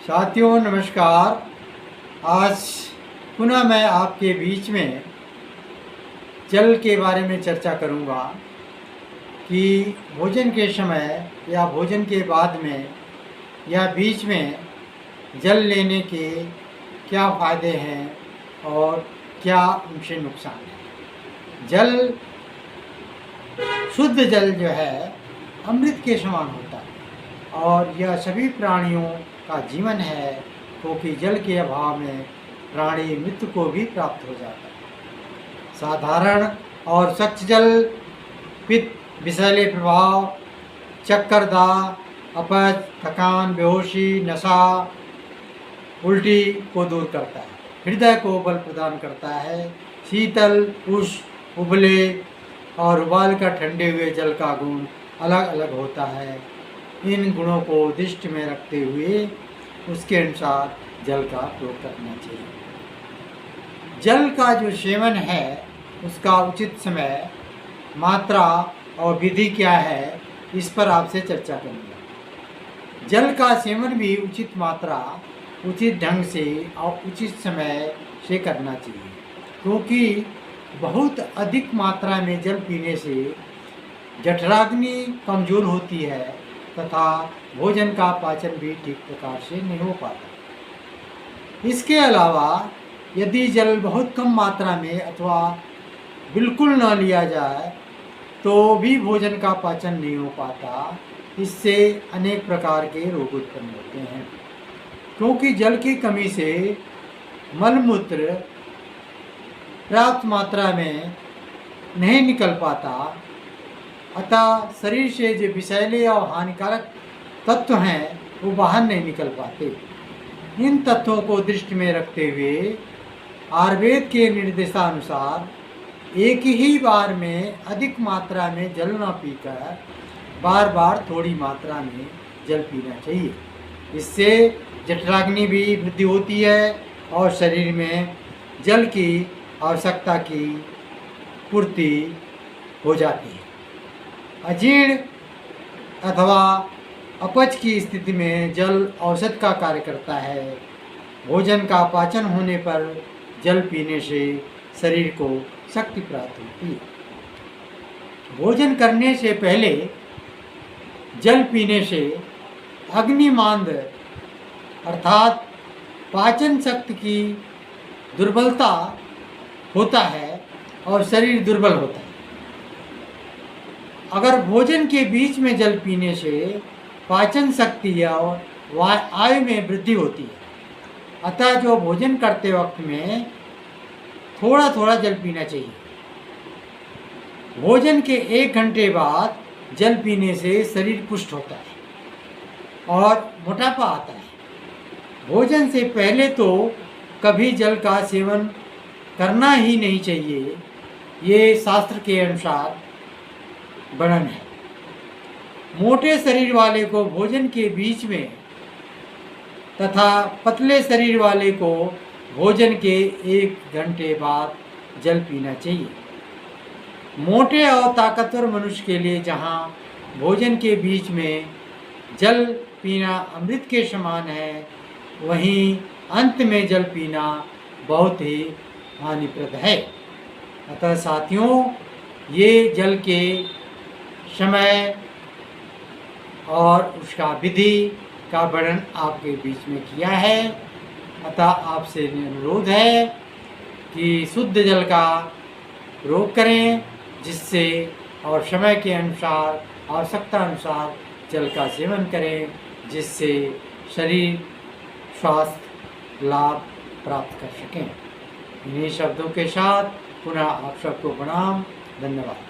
साथियों नमस्कार। आज पुनः मैं आपके बीच में जल के बारे में चर्चा करूंगा कि भोजन के समय या भोजन के बाद में या बीच में जल लेने के क्या फ़ायदे हैं और क्या उनसे नुकसान है। जल, शुद्ध जल जो है अमृत के समान होता है और यह सभी प्राणियों का जीवन है, क्योंकि जल के अभाव में प्राणी मृत्यु को भी प्राप्त हो जाता है। साधारण और स्वच्छ जल पित्त, विषैले प्रभाव, चक्करदाह, अपच, थकान, बेहोशी, नशा, उल्टी को दूर करता है। हृदय को बल प्रदान करता है। शीतल, उष्ण, उबले और उबाल कर ठंडे हुए जल का गुण अलग अलग होता है। इन गुणों को दृष्टि में रखते हुए उसके अनुसार जल का प्रयोग करना चाहिए। जल का जो सेवन है उसका उचित समय, मात्रा और विधि क्या है, इस पर आपसे चर्चा करूँगा। जल का सेवन भी उचित मात्रा, उचित ढंग से और उचित समय से करना चाहिए, क्योंकि बहुत अधिक मात्रा में जल पीने से जठराग्नि कमज़ोर होती है तथा भोजन का पाचन भी ठीक प्रकार से नहीं हो पाता। इसके अलावा यदि जल बहुत कम मात्रा में अथवा बिल्कुल न लिया जाए तो भी भोजन का पाचन नहीं हो पाता। इससे अनेक प्रकार के रोग उत्पन्न होते हैं, क्योंकि जल की कमी से मलमूत्र पर्याप्त मात्रा में नहीं निकल पाता, अतः शरीर से जो विषैले और हानिकारक तत्व हैं वो बाहर नहीं निकल पाते। इन तत्वों को दृष्टि में रखते हुए आयुर्वेद के निर्देशानुसार एक ही बार में अधिक मात्रा में जल न पीकर बार बार थोड़ी मात्रा में जल पीना चाहिए। इससे जठराग्नि भी वृद्धि होती है और शरीर में जल की आवश्यकता की पूर्ति हो जाती है। अजीर्ण अथवा अपच की स्थिति में जल औषध का कार्य करता है। भोजन का पाचन होने पर जल पीने से शरीर को शक्ति प्राप्त होती है। भोजन करने से पहले जल पीने से अग्निमांद अर्थात पाचन शक्ति की दुर्बलता होता है और शरीर दुर्बल होता है। अगर भोजन के बीच में जल पीने से पाचन शक्ति और आयु में वृद्धि होती है, अतः जो भोजन करते वक्त में थोड़ा थोड़ा जल पीना चाहिए। भोजन के 1 घंटे बाद जल पीने से शरीर पुष्ट होता है और मोटापा आता है। भोजन से पहले तो कभी जल का सेवन करना ही नहीं चाहिए, ये शास्त्र के अनुसार वर्णन है। मोटे शरीर वाले को भोजन के बीच में तथा पतले शरीर वाले को भोजन के 1 घंटे बाद जल पीना चाहिए। मोटे और ताकतवर मनुष्य के लिए जहाँ भोजन के बीच में जल पीना अमृत के समान है, वहीं अंत में जल पीना बहुत ही हानिप्रद है। अतः साथियों, ये जल के समय और उसका विधि का वर्णन आपके बीच में किया है। अतः आपसे अनुरोध है कि शुद्ध जल का प्रयोग करें, जिससे और समय के अनुसार, आवश्यकता अनुसार जल का सेवन करें, जिससे शरीर स्वास्थ्य लाभ प्राप्त कर सकें। इन्हीं शब्दों के साथ पुनः आप सबको प्रणाम, धन्यवाद।